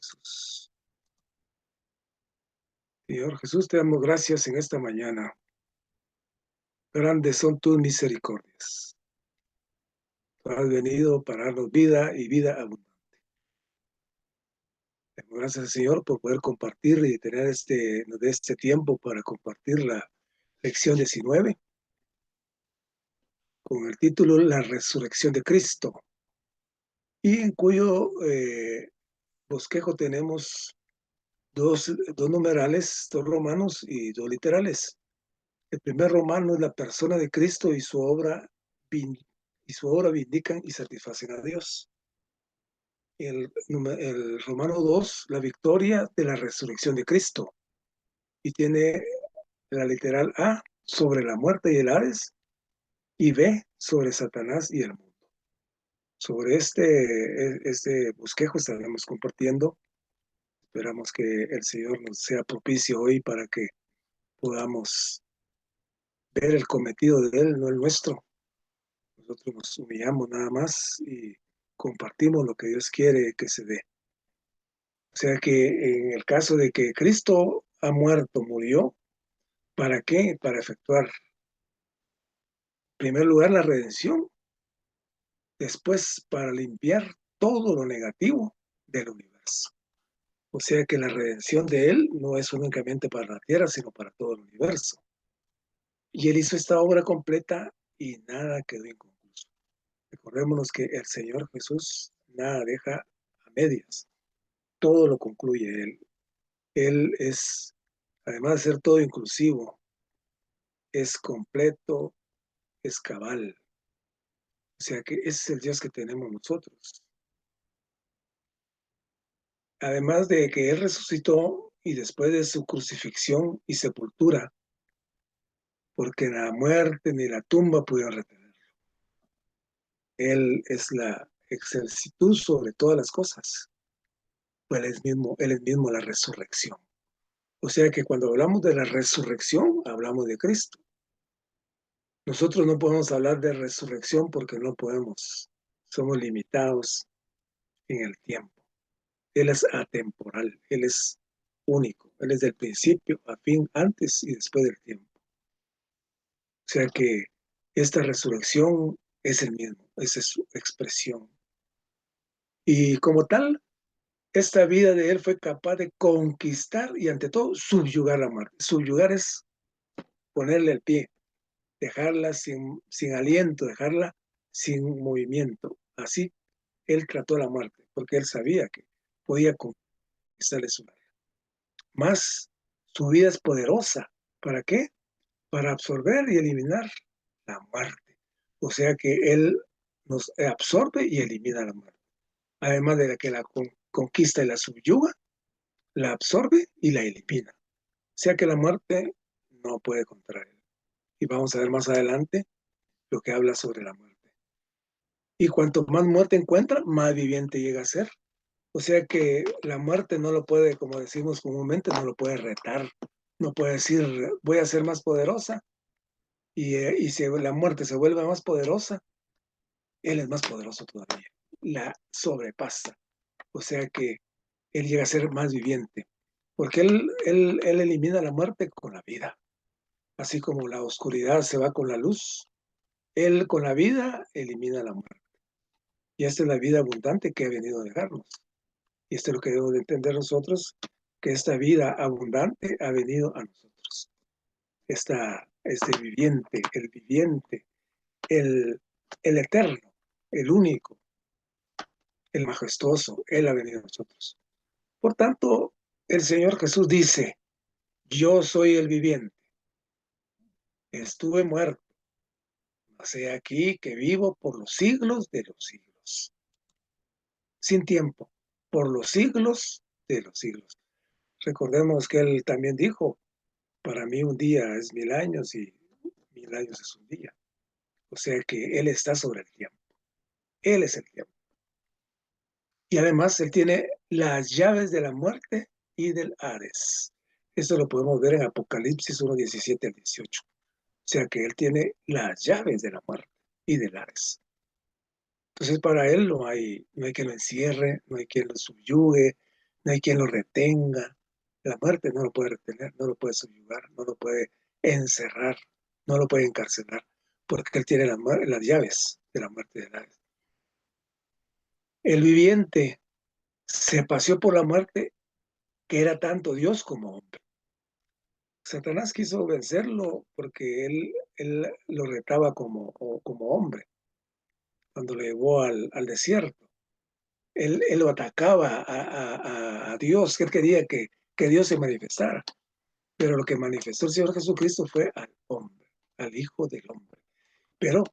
Jesús. Señor Jesús, te damos gracias en esta mañana. Grandes son tus misericordias. Tú has venido para darnos vida y vida abundante. Damos gracias, Señor, por poder compartir y tener nos dé este tiempo para compartir la lección 19 con el título La resurrección de Cristo, y en cuyo bosquejo tenemos dos numerales, dos romanos y dos literales. El primer romano es la persona de Cristo y su obra vindican y satisfacen a Dios. El Romano 2, la victoria de la resurrección de Cristo. Y tiene la literal A, sobre la muerte y el Hades, y B, sobre Satanás y el mundo. Sobre este bosquejo estaremos compartiendo. Esperamos que el Señor nos sea propicio hoy para que podamos ver el cometido de Él, no el nuestro. Nosotros nos humillamos nada más y compartimos lo que Dios quiere que se dé. O sea que en el caso de que Cristo ha muerto, murió, ¿para qué? Para efectuar, en primer lugar, la redención, después para limpiar todo lo negativo del universo. O sea que la redención de Él no es únicamente para la tierra, sino para todo el universo. Y Él hizo esta obra completa y nada quedó inconcluso. Recordémonos que el Señor Jesús nada deja a medias, todo lo concluye Él. Él es, además de ser todo inclusivo, es completo, es cabal. O sea que ese es el Dios que tenemos nosotros. Además de que Él resucitó y después de su crucifixión y sepultura, porque la muerte ni la tumba pudieron retenerlo. Él es la excelsitud sobre todas las cosas. Pues Él es mismo la resurrección. O sea que cuando hablamos de la resurrección, hablamos de Cristo. Nosotros no podemos hablar de resurrección porque no podemos. Somos limitados en el tiempo. Él es atemporal, Él es único, Él es del principio a fin, antes y después del tiempo. O sea que esta resurrección es el mismo, esa es su expresión. Y como tal, esta vida de Él fue capaz de conquistar y ante todo subyugar la muerte. Subyugar es ponerle el pie, dejarla sin aliento, dejarla sin movimiento. Así Él trató la muerte, porque Él sabía que podía conquistarle su vida. Más, su vida es poderosa. ¿Para qué? Para absorber y eliminar la muerte. O sea que Él nos absorbe y elimina la muerte. Además de que la conquista y la subyuga, la absorbe y la elimina. O sea que la muerte no puede contra Él. Y vamos a ver más adelante lo que habla sobre la muerte. Y cuanto más muerte encuentra, más viviente llega a ser. O sea que la muerte no lo puede, como decimos comúnmente, no lo puede retar. No puede decir, voy a ser más poderosa. Y si la muerte se vuelve más poderosa, Él es más poderoso todavía. La sobrepasa. O sea que Él llega a ser más viviente. Porque él elimina la muerte con la vida. Así como la oscuridad se va con la luz, Él con la vida elimina la muerte. Y esta es la vida abundante que ha venido a dejarnos. Y esto es lo que debemos de entender nosotros, que esta vida abundante ha venido a nosotros. Este viviente, el eterno, el único, el majestuoso, Él ha venido a nosotros. Por tanto, el Señor Jesús dice, yo soy el viviente, estuve muerto, mas he aquí que vivo por los siglos de los siglos. Sin tiempo, por los siglos de los siglos. Recordemos que Él también dijo, para mí un día es 1000 años y 1000 años es un día. O sea que Él está sobre el tiempo. Él es el tiempo. Y además Él tiene las llaves de la muerte y del Hades. Esto lo podemos ver en Apocalipsis 1:17 al 18. O sea que Él tiene las llaves de la muerte y del Hades. Entonces para Él no hay quien lo encierre, no hay quien lo subyugue, no hay quien lo retenga. La muerte no lo puede retener, no lo puede subyugar, no lo puede encerrar, no lo puede encarcelar, porque Él tiene las llaves de la muerte y del Hades. El viviente se paseó por la muerte, que era tanto Dios como hombre. Satanás quiso vencerlo porque él lo retaba como hombre cuando lo llevó al desierto. Él lo atacaba a Dios, que él quería que Dios se manifestara. Pero lo que manifestó el Señor Jesucristo fue al hombre, al Hijo del Hombre. Pero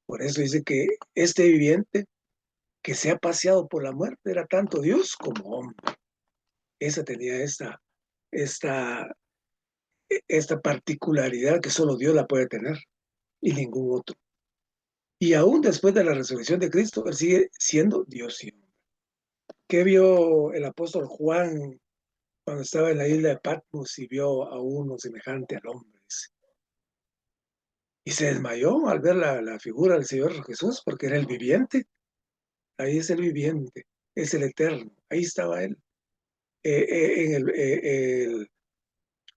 por eso dice que este viviente que se ha paseado por la muerte era tanto Dios como hombre. Esa tenía esta, esta particularidad que solo Dios la puede tener y ningún otro. Y aún después de la resurrección de Cristo, Él sigue siendo Dios y hombre. ¿Qué vio el apóstol Juan cuando estaba en la isla de Patmos y vio a uno semejante al hombre? Y se desmayó al ver la figura del Señor Jesús, porque era el viviente. Ahí es el viviente, es el eterno. Ahí estaba Él.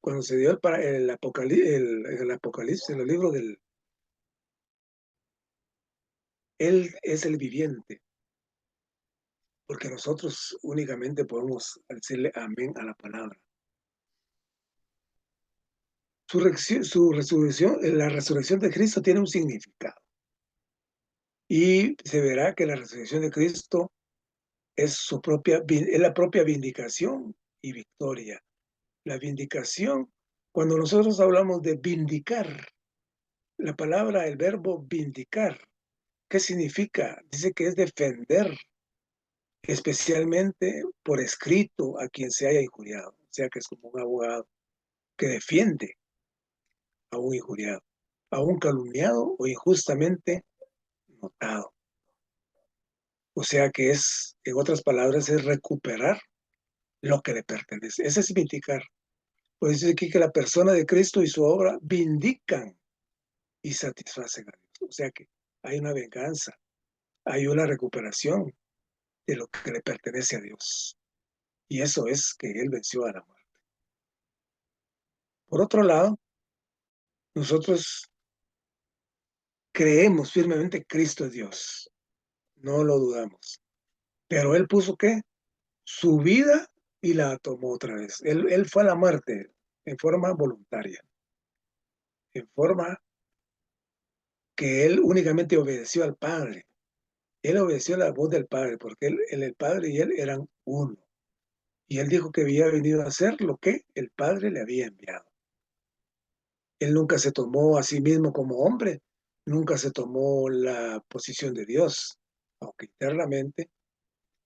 Cuando se dio el Apocalipsis, en el libro Él es el viviente, porque nosotros únicamente podemos decirle amén a la palabra. Su resurrección, la resurrección de Cristo tiene un significado. Y se verá que la resurrección de Cristo es la propia vindicación y victoria. La vindicación, cuando nosotros hablamos de vindicar, la palabra, el verbo vindicar, ¿qué significa? Dice que es defender, especialmente por escrito a quien se haya injuriado. O sea que es como un abogado que defiende a un injuriado, a un calumniado o injustamente notado. O sea que es, en otras palabras, es recuperar lo que le pertenece. Ese es vindicar. Pues dice aquí que la persona de Cristo y su obra vindican y satisfacen a Dios. O sea que hay una venganza, hay una recuperación de lo que le pertenece a Dios. Y eso es que Él venció a la muerte. Por otro lado, nosotros creemos firmemente que Cristo es Dios. No lo dudamos. Pero Él puso ¿qué? Su vida y la tomó otra vez. Él fue a la muerte en forma voluntaria, en forma que Él únicamente obedeció al Padre. Él obedeció la voz del Padre, porque el Padre y Él eran uno. Y Él dijo que había venido a hacer lo que el Padre le había enviado. Él nunca se tomó a sí mismo como hombre, nunca se tomó la posición de Dios, aunque internamente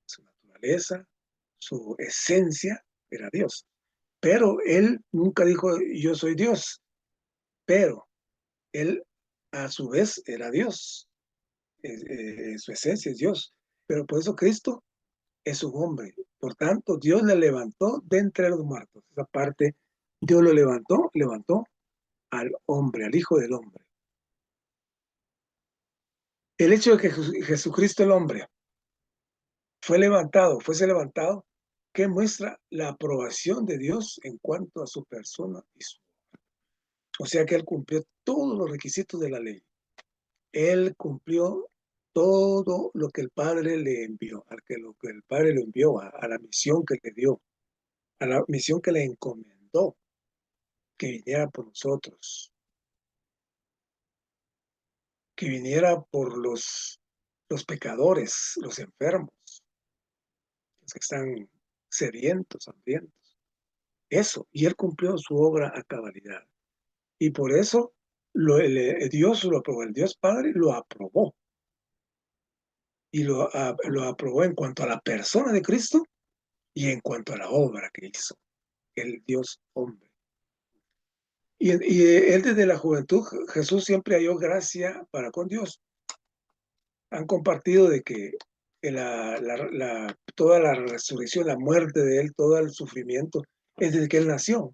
su naturaleza, su esencia era Dios. Pero Él nunca dijo yo soy Dios, pero Él a su vez era Dios. Su esencia es Dios. Pero por eso Cristo es un hombre. Por tanto, Dios le levantó de entre los muertos. Esa parte, Dios lo levantó al hombre, al Hijo del Hombre. El hecho de que Jesucristo el hombre fuese levantado, que muestra la aprobación de Dios en cuanto a su persona y su. O sea que Él cumplió todos los requisitos de la ley. Él cumplió todo lo que el Padre le envió, lo que el Padre le envió, a la misión que le dio, a la misión que le encomendó, que viniera por nosotros, que viniera por los pecadores, los enfermos, los que están sedientos, hambrientos. Eso, y Él cumplió su obra a cabalidad. Y por eso Dios lo aprobó, el Dios Padre lo aprobó. Y lo aprobó en cuanto a la persona de Cristo y en cuanto a la obra que hizo, el Dios hombre. Y Él desde la juventud, Jesús siempre halló gracia para con Dios. Han compartido de que toda la resurrección, la muerte de Él, todo el sufrimiento, es desde que Él nació.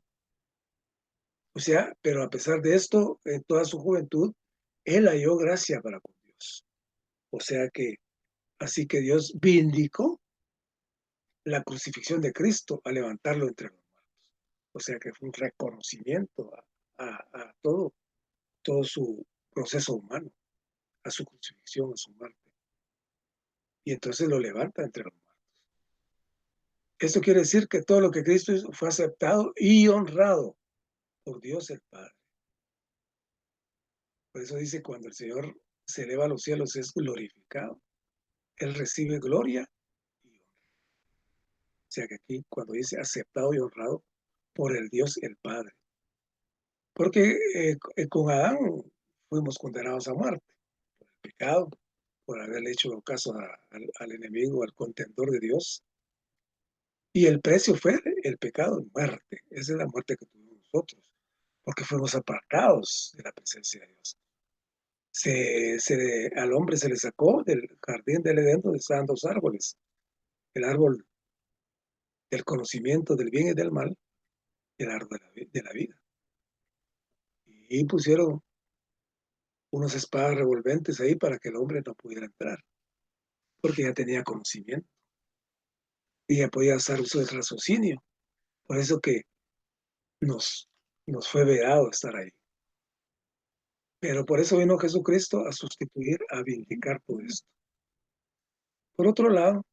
O sea, pero a pesar de esto, en toda su juventud, Él halló gracia para con Dios. O sea que, así que Dios vindicó la crucifixión de Cristo a levantarlo entre los muertos. O sea que fue un reconocimiento a todo su proceso humano, a su crucifixión, a su muerte. Y entonces lo levanta entre los muertos. Esto quiere decir que todo lo que Cristo hizo fue aceptado y honrado por Dios el Padre. Por eso dice, cuando el Señor se eleva a los cielos es glorificado. Él recibe gloria y honra. O sea que aquí cuando dice aceptado y honrado por el Dios el Padre. Porque con Adán fuimos condenados a muerte por el pecado, por haberle hecho caso al enemigo, al contendor de Dios. Y el precio fue el pecado de muerte. Esa es la muerte que tuvimos nosotros, porque fuimos apartados de la presencia de Dios. Al hombre se le sacó del jardín del Edén donde estaban dos árboles, el árbol del conocimiento del bien y del mal y el árbol de la vida. Y pusieron unas espadas revolventes ahí para que el hombre no pudiera entrar, porque ya tenía conocimiento y ya podía hacer uso del raciocinio. Por eso que nos, nos fue vedado estar ahí. Pero por eso vino Jesucristo a sustituir, a vindicar todo esto. Por otro lado,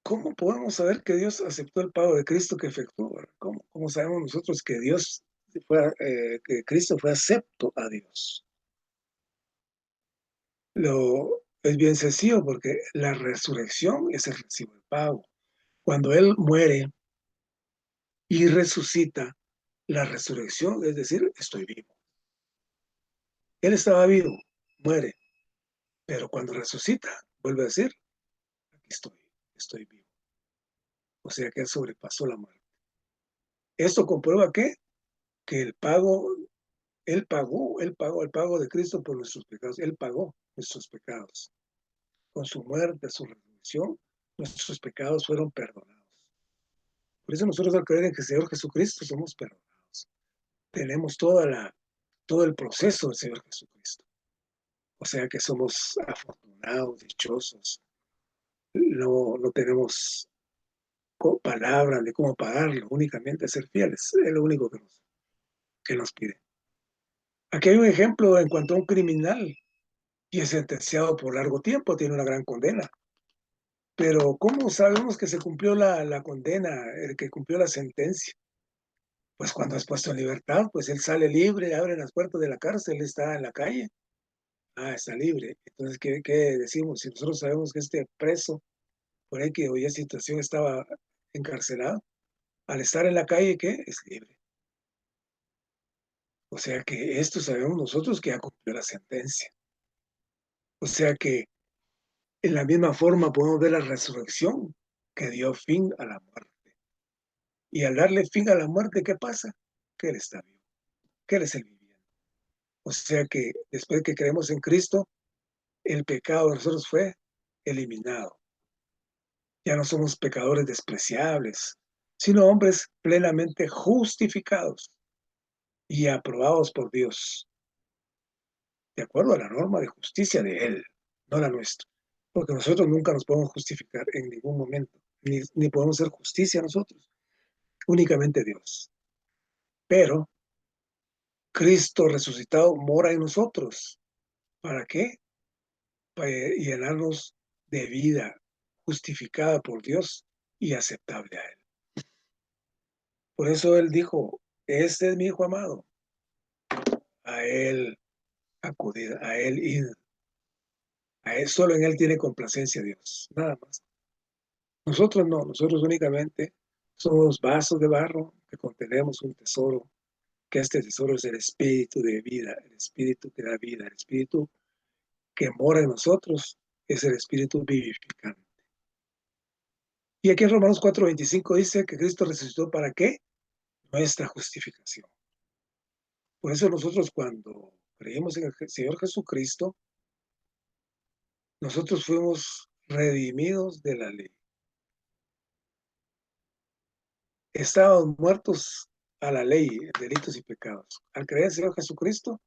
¿cómo podemos saber que Dios aceptó el pago de Cristo que efectuó? ¿Cómo sabemos nosotros que que Cristo fue acepto a Dios? Es bien sencillo porque la resurrección es el recibo de pago. Cuando Él muere y resucita, la resurrección es decir, estoy vivo. Él estaba vivo, muere, pero cuando resucita, vuelve a decir, aquí estoy vivo. O sea que Él sobrepasó la muerte. Esto comprueba que el pago de Cristo por nuestros pecados. Él pagó nuestros pecados. Con su muerte, su resurrección, nuestros pecados fueron perdonados. Por eso nosotros al creer en el Señor Jesucristo somos perdonados. Tenemos todo el proceso del Señor Jesucristo. O sea que somos afortunados, dichosos. No tenemos palabras de cómo pagarlo, únicamente ser fieles. Es lo único que nos pide. Aquí hay un ejemplo en cuanto a un criminal y es sentenciado por largo tiempo, tiene una gran condena. Pero ¿cómo sabemos que se cumplió la condena, el que cumplió la sentencia? Pues cuando es puesto en libertad, pues él sale libre, abre las puertas de la cárcel, está en la calle. Ah, está libre. Entonces, ¿qué decimos? Si nosotros sabemos que este preso, por ahí que hoy en situación estaba encarcelado, al estar en la calle, ¿qué? Es libre. O sea que esto sabemos nosotros que ya cumplió la sentencia. O sea que en la misma forma podemos ver la resurrección que dio fin a la muerte. Y al darle fin a la muerte, ¿qué pasa? Que Él está vivo, que Él es el viviente. O sea que después que creemos en Cristo, el pecado de nosotros fue eliminado. Ya no somos pecadores despreciables, sino hombres plenamente justificados y aprobados por Dios, de acuerdo a la norma de justicia de Él, no la nuestra. Porque nosotros nunca nos podemos justificar en ningún momento, ni podemos hacer justicia nosotros, únicamente Dios. Pero Cristo resucitado mora en nosotros. ¿Para qué? Para llenarnos de vida justificada por Dios y aceptable a Él. Por eso Él dijo, este es mi Hijo amado, a Él acudid, a Él id, a Él, solo en Él tiene complacencia Dios, nada más. Nosotros no, nosotros únicamente somos vasos de barro que contenemos un tesoro, que este tesoro es el espíritu de vida, el espíritu que da vida, el espíritu que mora en nosotros, es el espíritu vivificante. Y aquí en Romanos 4:25 dice que Cristo resucitó ¿para qué? Nuestra justificación. Por eso nosotros cuando creímos en el Señor Jesucristo, nosotros fuimos redimidos de la ley. Estábamos muertos a la ley, delitos y pecados. Al creer en el Señor Jesucristo,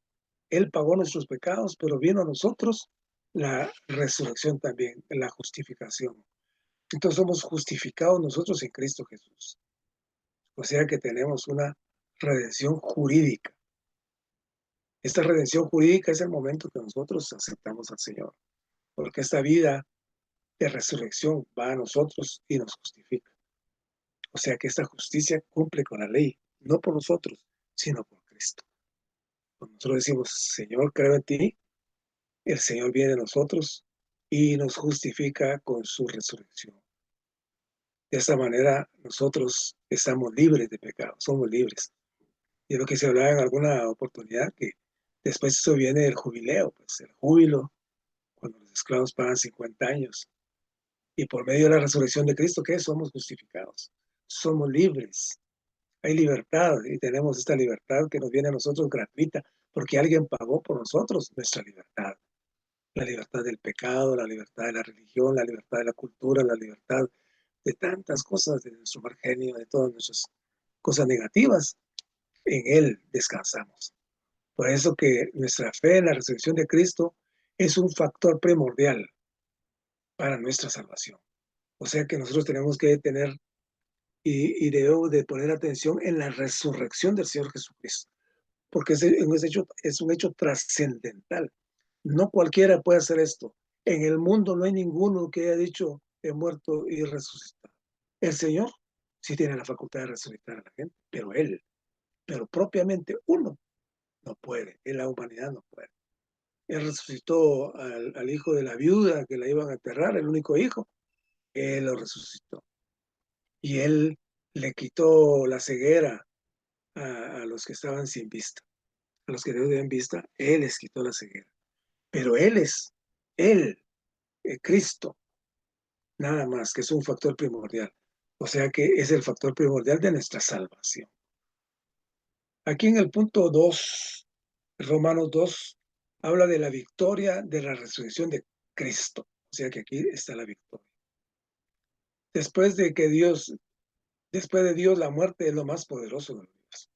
Él pagó nuestros pecados, pero vino a nosotros la resurrección también, la justificación. Entonces somos justificados nosotros en Cristo Jesús. O sea que tenemos una redención jurídica. Esta redención jurídica es el momento que nosotros aceptamos al Señor, porque esta vida de resurrección va a nosotros y nos justifica. O sea que esta justicia cumple con la ley, no por nosotros, sino por Cristo. Cuando nosotros decimos, Señor, creo en ti, el Señor viene a nosotros y nos justifica con su resurrección. De esta manera nosotros estamos libres de pecado, somos libres. Y es lo que se hablaba en alguna oportunidad, que después eso viene el jubileo, pues el júbilo, cuando los esclavos pagan 50 años. Y por medio de la resurrección de Cristo, ¿qué? Somos justificados. Somos libres. Hay libertad y tenemos esta libertad que nos viene a nosotros gratuita, porque alguien pagó por nosotros nuestra libertad. La libertad del pecado, la libertad de la religión, la libertad de la cultura, la libertad de tantas cosas, de nuestro mal genio, de todas nuestras cosas negativas. En Él descansamos. Por eso que nuestra fe en la resurrección de Cristo es un factor primordial para nuestra salvación. O sea que nosotros tenemos que tener y debemos de poner atención en la resurrección del Señor Jesucristo, porque es un hecho trascendental. No cualquiera puede hacer esto. En el mundo no hay ninguno que haya dicho he muerto y resucitado. El Señor sí tiene la facultad de resucitar a la gente, pero propiamente uno no puede, en la humanidad no puede. Él resucitó al hijo de la viuda que la iban a enterrar, el único hijo, él lo resucitó. Y él le quitó la ceguera a los que estaban sin vista, a los que no tenían vista, él les quitó la ceguera. Pero él, Cristo, nada más, que es un factor primordial. O sea que es el factor primordial de nuestra salvación. Aquí en el punto 2, Romanos 2, habla de la victoria de la resurrección de Cristo. O sea que aquí está la victoria. Después de que después de Dios, la muerte es lo más poderoso de Dios.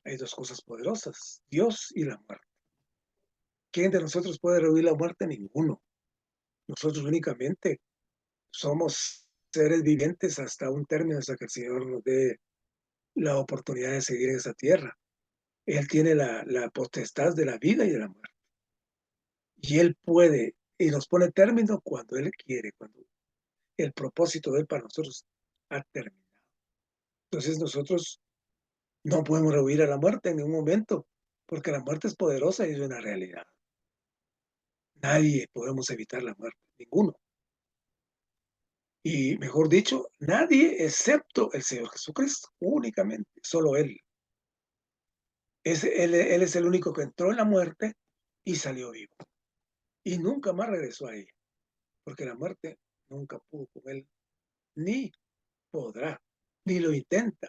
Hay dos cosas poderosas, Dios y la muerte. ¿Quién de nosotros puede rehuir la muerte? Ninguno. Nosotros únicamente somos seres vivientes hasta un término, hasta que el Señor nos dé la oportunidad de seguir en esa tierra. Él tiene la potestad de la vida y de la muerte. Y Él puede, y nos pone término cuando Él quiere, cuando el propósito de Él para nosotros ha terminado. Entonces nosotros no podemos rehuir a la muerte en ningún momento, porque la muerte es poderosa y es una realidad. Nadie podemos evitar la muerte, ninguno. Y mejor dicho, nadie excepto el Señor Jesucristo, únicamente, solo Él. Él es el único que entró en la muerte y salió vivo. Y nunca más regresó a ella, porque la muerte nunca pudo con Él, ni podrá, ni lo intenta,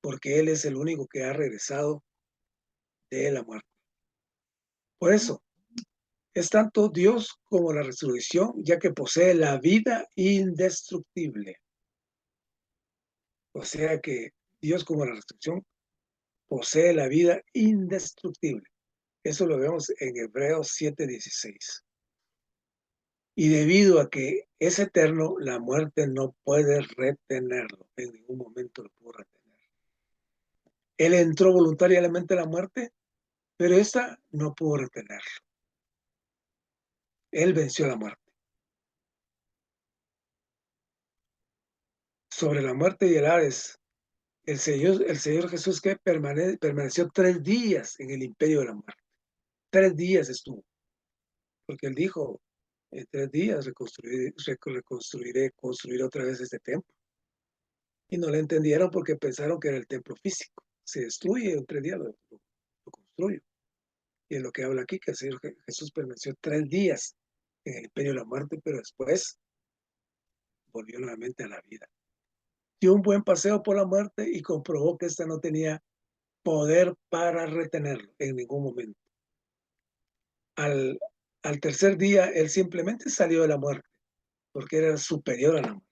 porque Él es el único que ha regresado de la muerte. Por eso, es tanto Dios como la resurrección, ya que posee la vida indestructible. O sea que Dios como la resurrección posee la vida indestructible. Eso lo vemos en Hebreos 7:16. Y debido a que es eterno, la muerte no puede retenerlo. En ningún momento lo pudo retener. Él entró voluntariamente a la muerte, pero esta no pudo retenerlo. Él venció la muerte. Sobre la muerte y el Hades, el Señor Jesús que permaneció 3 días en el imperio de la muerte. 3 días estuvo, porque Él dijo, en 3 días construiré otra vez este templo. Y no le entendieron porque pensaron que era el templo físico. Se destruye en 3 días, lo construyo. Y es lo que habla aquí, que el Señor Jesús permaneció 3 días en el imperio de la muerte, pero después volvió nuevamente a la vida. Dio un buen paseo por la muerte y comprobó que ésta no tenía poder para retenerlo en ningún momento. Al, al tercer día, él simplemente salió de la muerte, porque era superior a la muerte.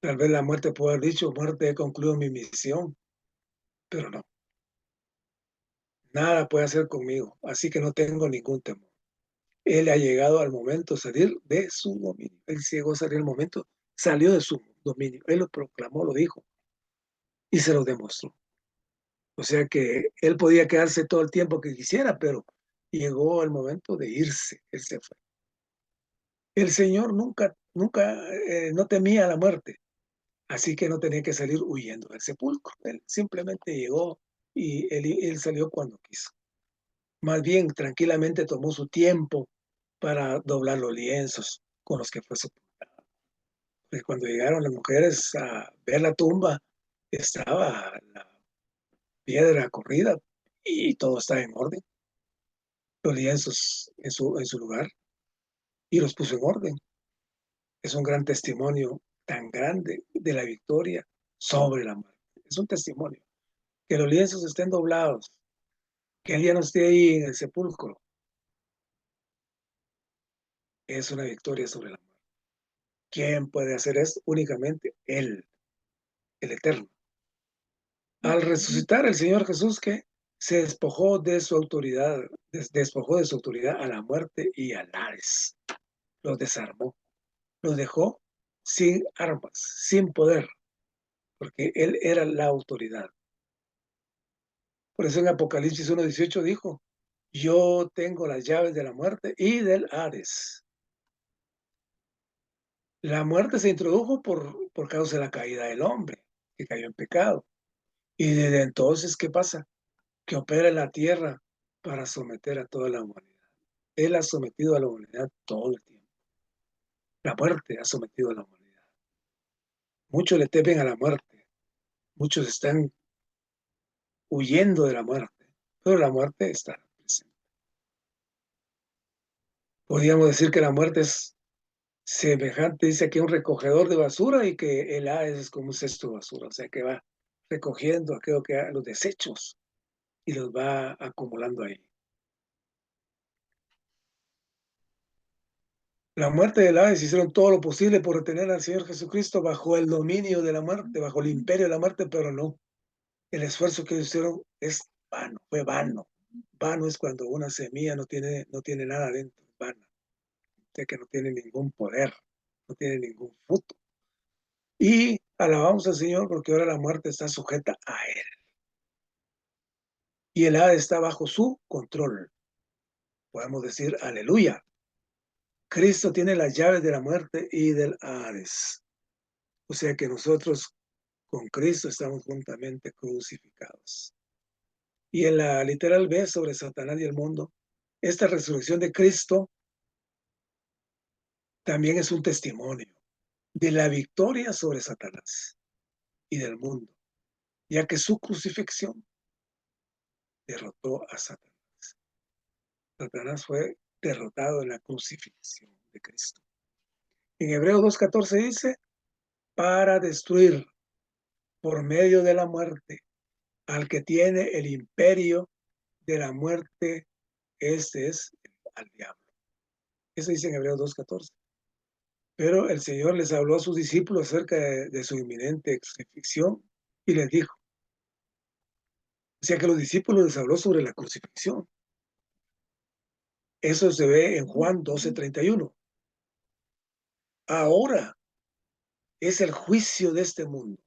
Tal vez la muerte puede haber dicho, muerte, he concluido mi misión, pero no. Nada puede hacer conmigo, así que no tengo ningún temor. Él ha llegado al momento de salir de su dominio. Él llegó a salir al momento, salió de su dominio. Él lo proclamó, lo dijo y se lo demostró. O sea que él podía quedarse todo el tiempo que quisiera, pero llegó el momento de irse. Él se fue. El Señor nunca no temía la muerte, así que no tenía que salir huyendo del sepulcro. Él simplemente llegó y él salió cuando quiso. Más bien, tranquilamente tomó su tiempo para doblar los lienzos con los que fue sepultado. Porque cuando llegaron las mujeres a ver la tumba, estaba la piedra corrida y todo estaba en orden. Los lienzos en su lugar y los puso en orden. Es un gran testimonio tan grande de la victoria sobre la muerte. Es un testimonio. Que los lienzos estén doblados, que él ya no esté ahí en el sepulcro, es una victoria sobre la muerte. ¿Quién puede hacer esto? Únicamente Él, el Eterno. Al resucitar el Señor Jesús, que se despojó de su autoridad, despojó de su autoridad a la muerte y al Hades. Los desarmó, los dejó sin armas, sin poder, porque Él era la autoridad. Por eso en Apocalipsis 1:18 dijo, yo tengo las llaves de la muerte y del Hades. La muerte se introdujo por causa de la caída del hombre, que cayó en pecado. Y desde entonces, ¿qué pasa? Que opera en la tierra para someter a toda la humanidad. Él ha sometido a la humanidad todo el tiempo. La muerte ha sometido a la humanidad. Muchos le temen a la muerte. Muchos están huyendo de la muerte. Pero la muerte está presente. Podríamos decir que la muerte es semejante, dice que un recogedor de basura y que el Hades es como un cesto de basura. O sea que va recogiendo aquello que los desechos y los va acumulando ahí. La muerte del Hades hicieron todo lo posible por retener al Señor Jesucristo bajo el dominio de la muerte, bajo el imperio de la muerte, pero no. El esfuerzo que hicieron es vano, fue vano. Vano es cuando una semilla no tiene nada dentro, es vana. O sea que no tiene ningún poder, no tiene ningún fruto. Y alabamos al Señor porque ahora la muerte está sujeta a Él. Y el Hades está bajo su control. Podemos decir aleluya. Cristo tiene las llaves de la muerte y del Hades. O sea que nosotros con Cristo estamos juntamente crucificados. Y en la literal B sobre Satanás y el mundo, esta resurrección de Cristo también es un testimonio de la victoria sobre Satanás y del mundo, ya que su crucifixión derrotó a Satanás. Satanás fue derrotado en la crucifixión de Cristo. En Hebreos 2:14 dice, para destruir por medio de la muerte al que tiene el imperio de la muerte, este es al diablo. Eso dice en Hebreos 2:14. Pero el Señor les habló a sus discípulos acerca de su inminente crucifixión y les dijo, o sea que los discípulos les habló sobre la crucifixión. Eso se ve en Juan 12:31. Ahora es el juicio de este mundo.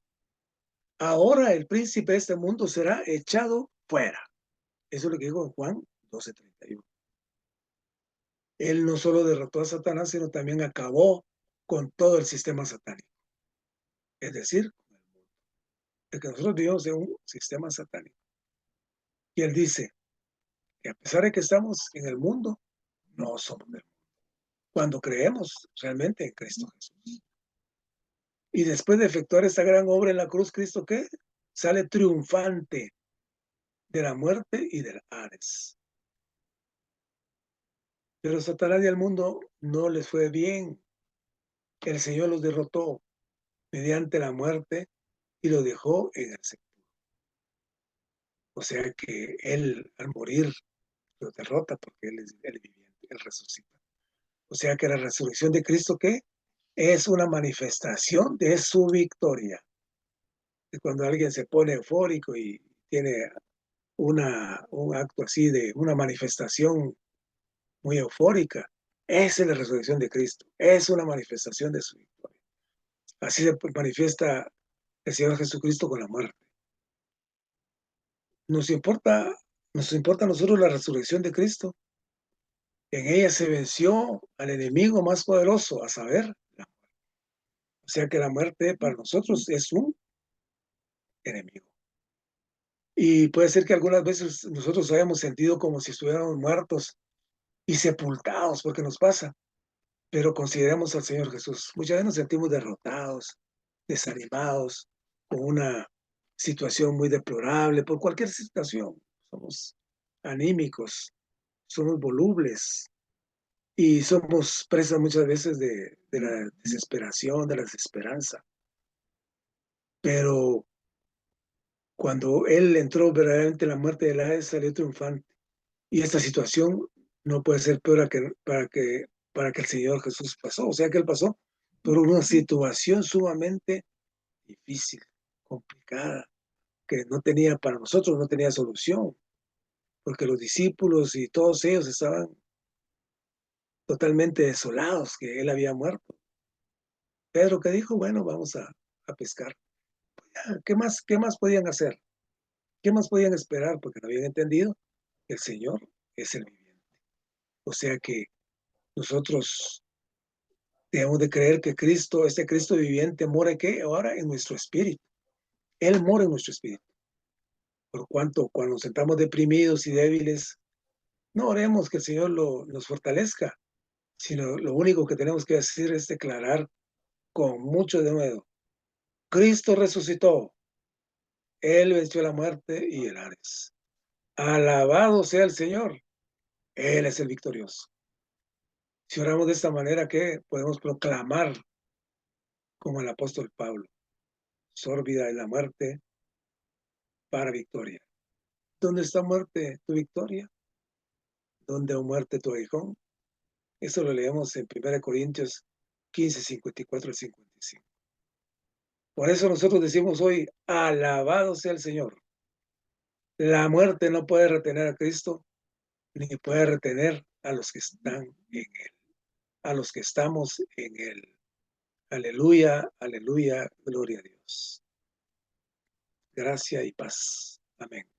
Ahora el príncipe de este mundo será echado fuera. Eso es lo que dijo en Juan 12:31. Él no solo derrotó a Satanás, sino también acabó con todo el sistema satánico. Es decir, con el mundo. El que nosotros vivimos en un sistema satánico. Y él dice que a pesar de que estamos en el mundo, no somos del mundo. Cuando creemos realmente en Cristo Jesús. Y después de efectuar esta gran obra en la cruz, ¿Cristo qué? Sale triunfante de la muerte y del Hades. Pero Satanás y el mundo no les fue bien. El Señor los derrotó mediante la muerte y los dejó en el sepulcro. O sea que Él, al morir, los derrota porque Él es el viviente, Él resucita. O sea que la resurrección de Cristo, ¿qué? Es una manifestación de su victoria. Es cuando alguien se pone eufórico y tiene un acto así de una manifestación muy eufórica. Esa es la resurrección de Cristo, es una manifestación de su victoria. Así se manifiesta el Señor Jesucristo con la muerte. Nos importa, nos importa a nosotros la resurrección de Cristo. En ella se venció al enemigo más poderoso, a saber, o sea que la muerte para nosotros es un enemigo. Y puede ser que algunas veces nosotros hayamos sentido como si estuviéramos muertos y sepultados, porque nos pasa, pero consideremos al Señor Jesús. Muchas veces nos sentimos derrotados, desanimados, con una situación muy deplorable, por cualquier situación. Somos anímicos, somos volubles y somos presas muchas veces de la desesperación, de la desesperanza. Pero cuando Él entró verdaderamente en la muerte de la salió triunfante. Y esta situación no puede ser peor para que el Señor Jesús pasó. O sea que Él pasó por una situación sumamente difícil, complicada, que no tenía, para nosotros no tenía solución, porque los discípulos y todos ellos estaban totalmente desolados que Él había muerto. Pedro que dijo, bueno, vamos a pescar. ¿Qué más podían hacer? ¿Qué más podían esperar? Porque no habían entendido que el Señor es el viviente. O sea que nosotros debemos de creer que Cristo, este Cristo viviente, mora ¿qué? Ahora en nuestro espíritu. Él mora en nuestro espíritu. Por cuanto cuando nos sentamos deprimidos y débiles, no oremos que el Señor nos fortalezca, sino lo único que tenemos que hacer es declarar con mucho denuedo, Cristo resucitó, Él venció la muerte y el Hades. Alabado sea el Señor, Él es el victorioso. Si oramos de esta manera, ¿qué? Podemos proclamar como el apóstol Pablo, sórbida en la muerte para victoria. ¿Dónde está muerte tu victoria? ¿Dónde, o muerte, tu aguijón? Eso lo leemos en 1 Corintios 15, 54 al 55. Por eso nosotros decimos hoy, alabado sea el Señor. La muerte no puede retener a Cristo, ni puede retener a los que están en Él, a los que estamos en Él. Aleluya, aleluya, gloria a Dios. Gracia y paz. Amén.